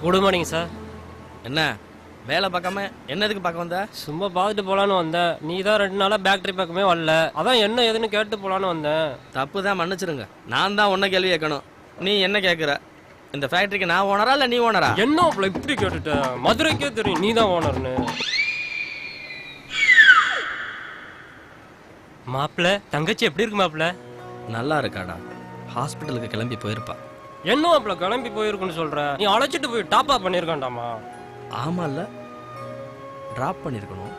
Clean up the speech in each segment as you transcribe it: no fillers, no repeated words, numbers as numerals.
Good morning sir. என்ன வேலை பார்க்காம என்னதுக்கு பார்க்க வந்த? சும்மா பார்த்துட்டு போலான்னு வந்தேன். நீ தான் 2 நாளா பேக்கரி பக்கமே வரல. அதான் என்ன ஏதுன்னு கேட்டு போலான்னு வந்தேன். தப்பு தான், மன்னிச்சிருங்க. நான் தான் உன்ன கேள்வி கேட்கணும், நீ என்ன கேட்குற? இந்த ஃபேக்டரிக்கு நான் ஓனரா இல்லை நீ ஓனரா? என்ன அப்பல இப்படி கேட்டுட்ட? மதுரைக்கே தெரியும் நீ தான் ஓனர்னு. மாப்பிள்ள தங்கச்சி எப்படி இருக்கு மாப்பிள்ள? நல்லா இருக்காடா, ஹாஸ்பிட்டலுக்கு கிளம்பி போயிருப்பா. என்ன மாப்பிள்ள கிளம்பி போயிருக்குன்னு சொல்ற? நீ அழைச்சிட்டு போய் டாப் அப் பண்ணிருக்காண்டாமா? ஆமால்ல, டிராப் பண்ணிருக்கணும்.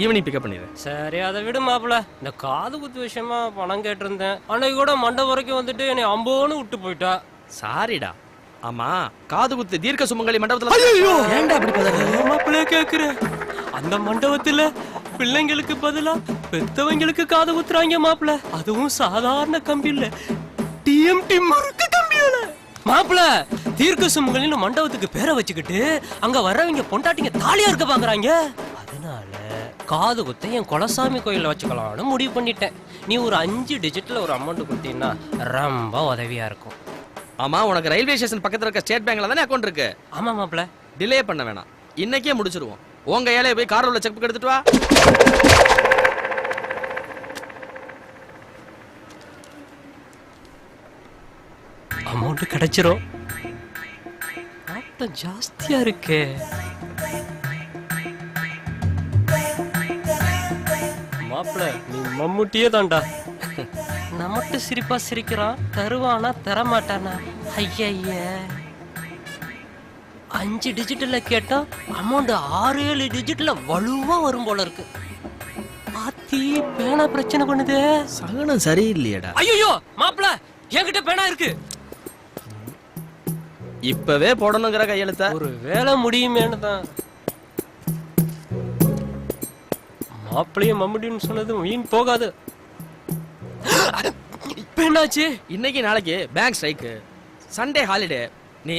ஈவினிங் பிக்கப் பண்ணிடுறேன். சரி அதை விடு மாப்பிள்ள. இந்த காது குத்து விஷயமா பணம் கேட்டிருந்தேன். அன்னைக்கு கூட மண்டபம் வரைக்கும் வந்துட்டு என்னை அம்போன்னு விட்டு போயிட்டா. சாரிடா. ஆமா, காது குத்து தீர்க்க சுமங்கலி மண்டபத்துல ஏன்டா அப்படி பதற? மாப்பிள்ள கேக்குற அந்த மண்டபத்துல பிள்ளைங்களுக்கு பதிலா பெத்தவங்களுக்கு காது குத்துறாங்க மாப்பிள்ள. அதுவும் சாதாரண கம்பி இல்ல, டிஎம்டி முறுக்கு கம்பியால. மாப்பிள்ள தீர்க்க சுமங்கலின்னு மண்டபத்துக்கு பேரை வச்சுக்கிட்டு அங்க வர்றவங்க பொண்டாட்டிங்க தாலியா இருக்க பாக்குறாங்க. அதனால காது குத்த என் குலசாமி கோயில வச்சுக்கலாம்னு முடிவு பண்ணிட்டேன். நீ ஒரு 5 டிஜிட்ல ஒரு அமௌண்ட் கொடுத்தீங்கன்னா ரொம்ப உதவியா இருக்கும். ஆமா, உனக்கு ரயில்வே ஸ்டேஷன் பக்கத்துல இருக்க ஸ்டேட் பேங்க்ல தானே அக்கௌண்ட் இருக்கு? ஆமா மாப்பிள்ள. டிலே பண்ண வேணாம், இன்னைக்கே முடிச்சிருவோம். உங்க ஏழைய போய் கார்ல உள்ள செக் புக் எடுத்துட்டு வா. அமௌண்ட் கிடைச்சிரும். ஆட்டம் ஜாஸ்தியா இருக்கு. மாப்பிள்ள நீ மம்முட்டியே தான்டா. நமட்டு சிரிப்பா சிரிக்கிறான், தருவானா தரமாட்டானா? ஐய 5 டிஜிட்ல கேட்டா அமௌண்ட் 6-7 டிஜிட்ல வலுவா வரும் போல இருக்கு. ஆத்தி பேனா பிரச்சனை பண்ணுது. சகனம் சரியில்லையடா. ஐயோ மாப்பிள்ள என்கிட்ட பேனா இருக்கு. இப்பவே போடணுங்கிற கையெழுத்த. ஒரு வேலை முடியுமேனு தான். மாப்பிள்ளையும் மம்முடின்னு சொன்னது வீண் போகாது. இப்ப என்னாச்சு? இன்னைக்கு நாளைக்கு பேங்க் ஸ்ட்ரைக்கு, சண்டே ஹாலிடே. நீ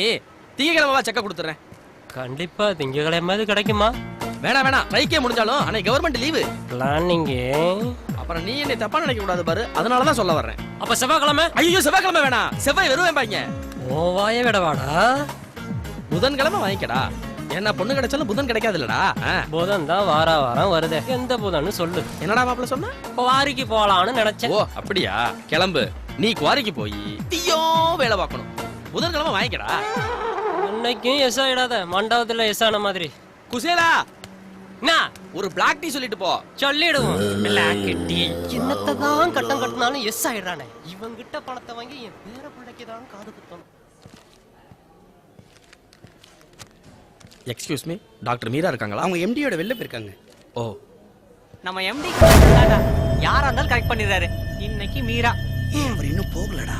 திங்கக்கிழமை செக்க கொடுத்துறேன். கண்டிப்பா திங்கக்கிழமை கிடைக்குமா? வேணாம், ஸ்ட்ரைக்கே முடிஞ்சாலும் அன்னைக்கு கவர்மெண்ட் லீவு. பிளானிங். அப்புறம் நீ என்னை தப்பா நினைக்க கூடாது பாரு, அதனாலதான் சொல்ல வர்றேன். அப்ப செவ்வாய்க்கிழமை? ஐயோ செவ்வாய்க்கிழமை வேணாம், செவ்வாய் வெறும் பாங்க. ஓ வாய விடவாடா. புதன்கிழமை வாங்கிக்கடா. என்ன பொண்ணு கிடைச்சாலும் புதன் கிடைக்காது இல்லடா. புதன் தான் வாரம் வருது. எந்த புதன்னு சொல்லு. என்னடா மாப்பிள்ள சொன்ன? குவாரிக்கு போலான்னு நினைச்சேன். ஓ அப்படியா, கிளம்பு. நீ குவாரிக்கு போய் தீயோ வேலை பார்க்கணும். புதன்கிழமை வாங்கிக்கடா. இன்னைக்கும் எஸ் ஆயிடாத, மண்டபத்துல எஸ் ஆன மாதிரி. குசேலா என்ன ஒரு பிளாக் டீ சொல்லிட்டு போ. சொல்லிடுவோம். பிளாக் டீ என்னத்தான் கட்டம் கட்டினாலும் எஸ் ஆயிடுறானே. இவங்கிட்ட பணத்தை வாங்கி என் பேர பிள்ளைக்கு தான் காது குத்தணும். எக்ஸ்கியூஸ் மீ, டாக்டர் மீரா இருக்காங்களா? அவங்க எம்டியோட வெளில போயிருக்காங்க. ஓ, நம்ம எம்டி யாரா இருந்தாலும் கரெக்ட் பண்ணிடுறாரு. இன்னைக்கு மீரா அவர் இன்னும் போகலடா.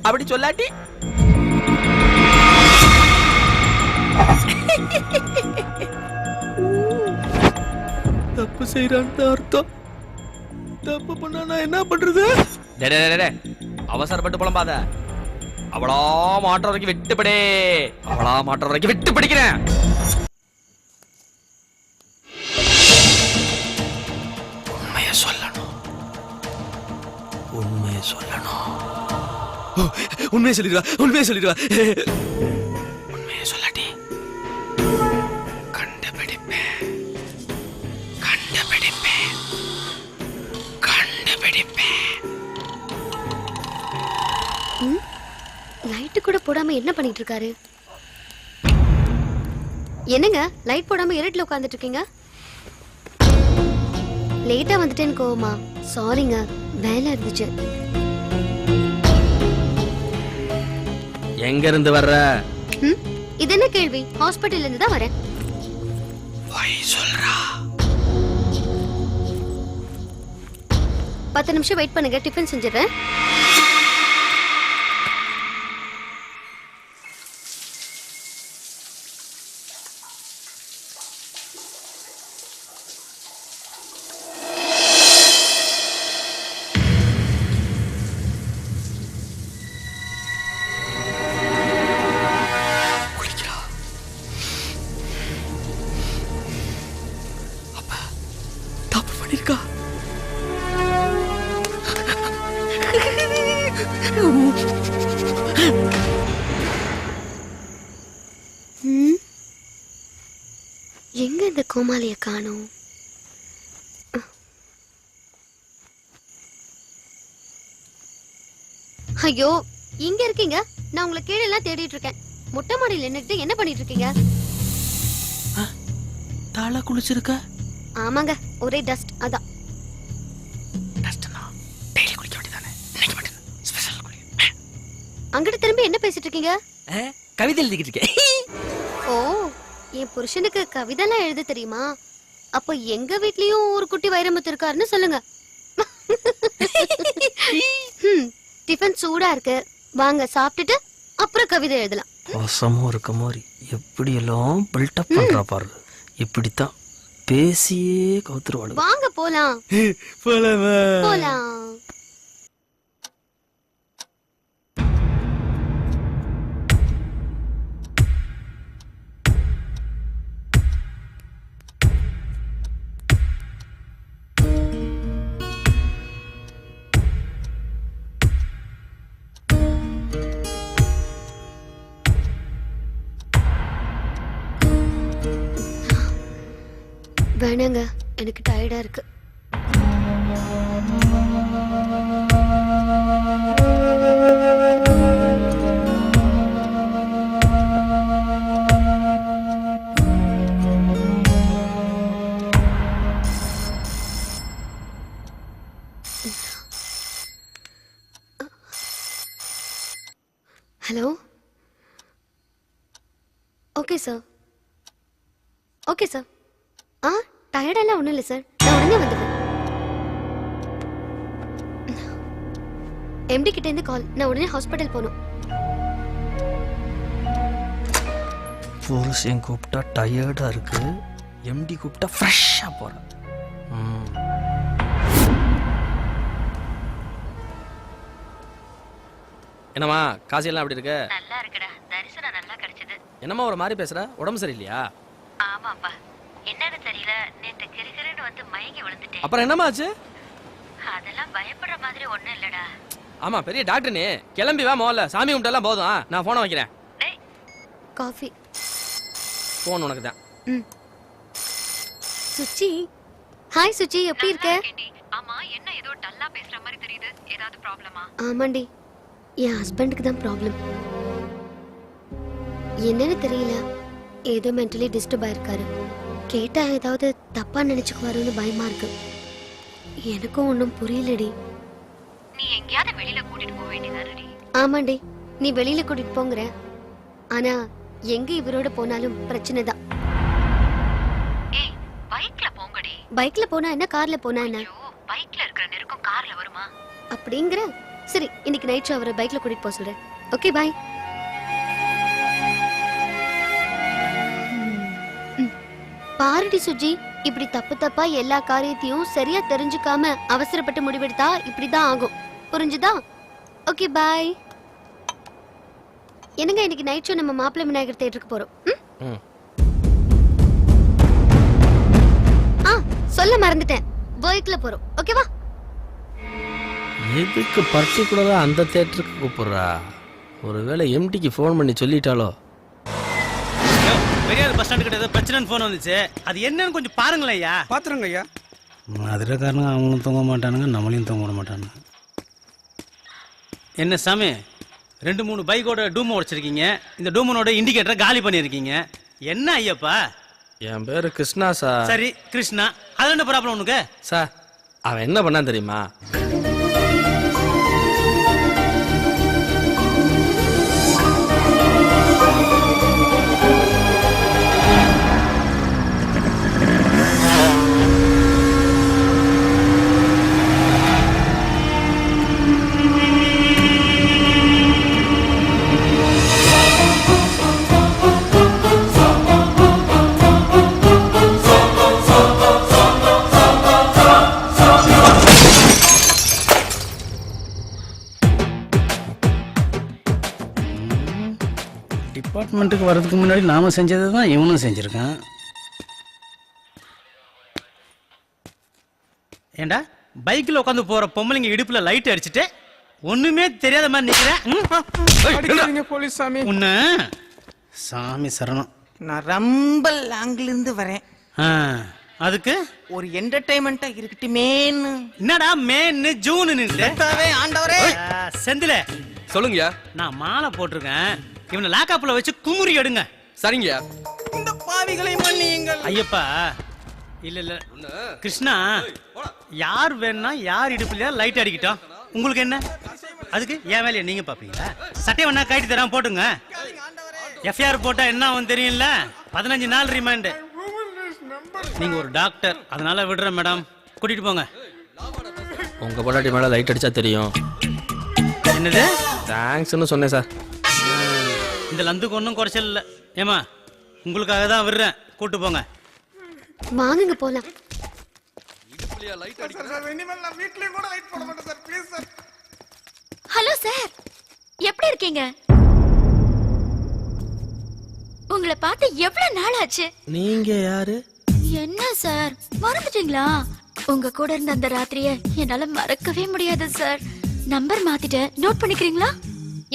அப்படி சொல்லாட்டி தப்பு செய்யறான்னு அர்த்தம். தப்பு பண்ணா நான் என்ன பண்றது? அவசரப்பட்டு புலம்பாத. அவளா மாற்ற வரைக்கும் விட்டுப்படே. அவளா மாற்ற வரைக்கும் விட்டு படிக்கிறேன். உண்மையை சொல்லணும். உண்மையை சொல்லணும். உண்மையை சொல்லிடுவா. உண்மையை சொல்லிடுவா. உண்மையை சொல்லாட்டி கண்டுபிடிப்பேன். கண்டுபிடிப்பேன். கண்டுபிடிப்பேன். லைட் கூட போடாம என்ன பண்ணிட்டு இருக்காரு? என்னங்க லைட் போடாம இருட்டுல உட்கார்ந்துட்டு இருக்கீங்க? லேட்டா வந்துட்டேன்னு கோவமா? சாரிங்க, வேலை இருந்துச்சு. எங்க இருந்து வர்ற? இது என்ன கேள்வி? ஹாஸ்பிட்டல்ல இருந்து தான் வரேன். போய் சொல்றா. 10 நிமிஷம் வெயிட் பண்ணுங்க, டிஃபன் செஞ்சிடறேன். எங்க இந்த கோமாளிய காணோம்? ஐயோ, இங்க இருக்கீங்க. நான் உங்களை கீழே எல்லாம் தேடிட்டு இருக்கேன். மொட்டை மாடியில் நின்னுட்டு என்ன பண்ணிட்டு இருக்கீங்க? தலை குளிச்சிருக்க? ஆமாங்க, ஒரே டஸ்ட். அதான். டஸ்ட்னா டெய்லி குளிக்க வேண்டியதானே? இன்னைக்கு மட்டும் ஸ்பெஷல் குளி. அங்கிட்டு திரும்பி என்ன பேசிட்டு இருக்கீங்க? கவிதை எழுதிக்கிட்டு இருக்கேன். ஓ, என் புருஷனுக்கு கவிதைலாம் எழுத தெரியுமா? அப்ப எங்க வீட்லயும் ஒரு குட்டி வைரமுத்து இருக்காருன்னு சொல்லுங்க. டிஃபன் சூடா இருக்கு, வாங்க சாப்பிட்டுட்டு அப்புறம் கவிதை எழுதலாம். வாசமும் இருக்க மாதிரி எப்படி எல்லாம் பில்டப் பண்றா பாரு. இப்படித்தான் பேசியே கவுத்துருவாளு. வாங்க போலாம். போலாம். வேணாங்க, எனக்கு டயர்டா இருக்கு. Hello. Okay sir. Okay sir. டயர்டெல்லாம் ஒன்றும் இல்லை சார், நான் உடனே வந்துடுறேன். எம்டி கிட்ட இருந்து கால், நான் உடனே ஹாஸ்பிட்டல் போகணும். புருஷன் கூப்பிட்டா டயர்டா இருக்கு, எம்டி கூப்பிட்டா ஃப்ரெஷ்ஷா போறேன். என்னம்மா காசியெல்லாம் எப்படி இருக்கு? நல்லா இருக்குடா, தரிசனம் நல்லா கிடைச்சது. என்னம்மா ஒரு மாதிரி பேசுற? உடம்பு சரியில்லையா? ஆமாப்பா, என்னன்னு தெரியல, நேத்து கிறுகிறுன்னு வந்து மயங்கி விழுந்துட்டேன். அப்புறம் என்னம்மா ஆச்சு? அதெல்லாம் பயப்படுற மாதிரி ஒண்ணும் இல்லடா. ஆமா, பெரிய டாக்டர் நீ. கிளம்பி வா, முதல்ல சாமி கும்பிட்டெல்லாம் போதும். நான் போனை வைக்கிறேன். டேய், காஃபி. போன் உனக்கு தான். சுச்சி. ஹாய் சுச்சி, எப்படி இருக்க? கேண்டி. ஆமா, என்ன ஏதோ டல்லா பேசுற மாதிரி தெரியுது. ஏதாவது ப்ராப்ளமா? ஆமாண்டி, என் ஹஸ்பண்டுக்கு தான் ப்ராப்ளம். என்னன்னு தெரியல, ஏதோ மென்டலி டிஸ்டர்ப் ஆயிருக்காரு. கேட்டா ஏதாவது தப்பா நினைச்சுக்குவாருன்னு பயமா இருக்கு. எனக்கும் ஒன்றும் புரியலடி. நீ எங்கயாவது வெளியில கூட்டிட்டு போக வேண்டியதானடி? ஆமாண்டி, நீ வெளியில கூட்டிட்டு போங்கற. ஆனா எங்க இவரோட போனாலும் பிரச்சனை தான். ஏய், பைக்ல போங்கடி. பைக்ல போனா என்ன, கார்ல போனா என்ன? ஐயோ, பைக்ல இருக்கிற நெருக்கம் கார்ல வருமா? அப்படிங்கிற. சரி, இன்னைக்கு நைட் ஷோ அவரை பைக்ல கூட்டிட்டு போக சொல்றேன். Okay, bye. பாருடி சுஜி, இப்படி தப்பு தப்பா எல்லா காரியத்தையும் சரியா தெரிஞ்சுக்காம அவசரப்பட்டு முடிவெடுத்தா இப்படிதான் ஆகும். புரிஞ்சுதா? Okay, bye. என்னங்க இன்னைக்கு நைட் ஷோ நம்ம மாப்பிள்ளை விநாயகர் தியேட்டருக்கு போறோம். ம். சொல்ல மறந்துட்டேன். பைக்ல போறோம். ஓகேவா? எதுக்கு பர்டிகுலரா அந்த தியேட்டருக்கு கூப்பிடுறா? ஒருவேளை எம்டிக்கு ஃபோன் பண்ணி சொல்லிட்டாலோ? பெரியார் பஸ் ஸ்டாண்டு கிட்ட ஏதோ பிரச்சனைன்னு ஃபோன் வந்துச்சு. அது என்னன்னு கொஞ்சம் பாருங்களேன் ஐயா. பாத்துருங்க ஐயா. மதுரைக்காரங்க அவங்களும் தூங்க மாட்டானுங்க, நம்மளையும் தூங்க விட மாட்டானுங்க. என்ன சாமி 2-3 பைக்கோட டூம் உடைச்சிருக்கீங்க. இந்த டூமனோட இண்டிகேட்டரை காலி பண்ணியிருக்கீங்க. என்ன ஐயப்பா? என் பேரு கிருஷ்ணா சார். சரி கிருஷ்ணா, அது என்ன ப்ராப்ளம் உனக்கு? சார் அவன் என்ன பண்ணான் தெரியுமா? டிபார்ட்மெண்ட்டுக்கு வர்றதுக்கு முன்னாடி நாம செஞ்சதை தான் இவனும் செஞ்சுருக்கான். ஏண்டா பைக்கில் உட்காந்து போற பொம்பளைங்க இடுப்புல லைட் அடிச்சுட்டு ஒண்ணுமே தெரியாத மாதிரி நிக்கிறேன். அடிக்காதீங்க போலீஸ் சாமி. உன்ன சாமி சரணம். நான் ரொம்ப லாங்ல இருந்து வரேன். அதுக்கு ஒரு என்டர்டைன்மெண்டா இருக்கட்டுமேன்னு. என்னடா மேன்னு ஜூன் கர்த்தாவே, ஆண்டவரே. செந்தில சொல்லுங்கயா. நான் மாலை போட்டிருக்கேன். இவனை லாக்காப்ல வச்சு குமுறி எடுங்க. சரிங்கயா. இந்த பாவிகளை மன்னியுங்கள். ஐயப்பா இல்ல இல்ல கிருஷ்ணா, யார் வேணா யார் இடுப்புலயா லைட் அடிக்கிட்டோம். உங்களுக்கு என்ன? அதுக்கு என் வேலையை நீங்க பாப்பீங்களா? சட்டை வேணா கைட்டு தராம போட்டுங்க. எஃப்ஐஆர் போட்டா என்ன ஆகும் தெரியும்ல? 15 நாள் ரிமாண்ட். நீங்க ஒரு டாக்டர், அதனால விடுறேன் மேடம். கூட்டிட்டு போங்க. உங்க பொண்டாட்டி மேல லைட் அடிச்சா தெரியும். என்னது? தேங்க்ஸ்னு சொன்னேன் சார். இந்த லந்துக்கு ஒன்றும் குறைச்சல் இல்லை. ஏமா உங்களுக்காக தான் விடுறேன். கூட்டு போங்க. வாங்குங்க போலாம். வீட்லயும் கூட லைட் போட மாட்டேன் sir. Please sir. Hello sir, எப்படி இருக்கீங்க? உங்களை பார்த்து எவ்வளவு நாள் ஆச்சு? நீங்க யாரு? என்ன சார் மறந்துட்டீங்களா? உங்க கூட இருந்த அந்த ராத்திரிய என்னால மறக்கவே முடியாது சார். நம்பர் மாத்திட்டேன், நோட் பண்ணிக்கிறீங்களா?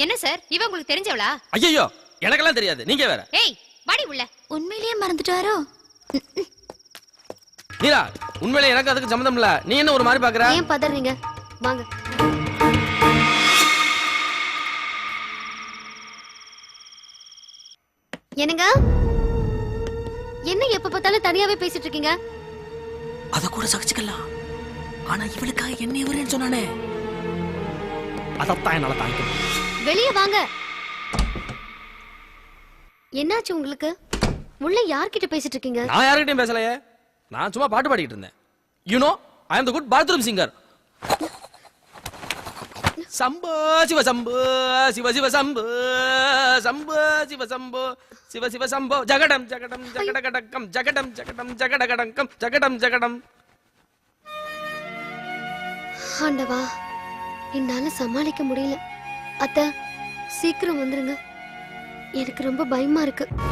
என்ன சார், இவ உங்களுக்கு தெரிஞ்சவளா? ஐயோ எனக்கெல்லாம் தெரியாது, நீங்க வேற. ஏய் வாடி உள்ள. உண்மையிலேயே மறந்துட்டாரோ? நீரா, உண்மையிலே எனக்கு அதுக்கு சம்மந்தம் இல்ல. நீ என்ன ஒரு மாதிரி பாக்குற? ஏன் பதறீங்க? வாங்க. என்னங்க? என்ன எப்ப பார்த்தாலும் தனியாவே பேசிட்டு இருக்கீங்க? அத கூட சகிச்சுக்கலாம். ஆனா இவளுக்காக என்ன வரேன்னு சொன்னானே, அதத்தான் என்னால தாங்கிக்க முடியல. வெளியே வாங்க. என்னாச்சு உங்களுக்கு? உள்ள யார்கிட்ட பேசிட்டு இருக்கீங்க? நான் யார்கிட்டயும் பேசலையே. நான் சும்மா பாட்டு பாடிட்டு இருந்தேன். You know I am the good bathroom singer. Shambho Shiva Shambho Shiva Shiva Shambho Shambho Shiva Shambho Shiva Shiva Shambho ஜகடம் ஜகடம் ஜகடகடகம் ஜகடம் ஜகடம் ஜகடகடகம் ஜகடம் ஜகடம். ஆண்டவா, என்னால சமாளிக்க முடியல. அத்தை சீக்கிரம் வந்துருங்க. எனக்கு ரொம்ப பயமா இருக்கு.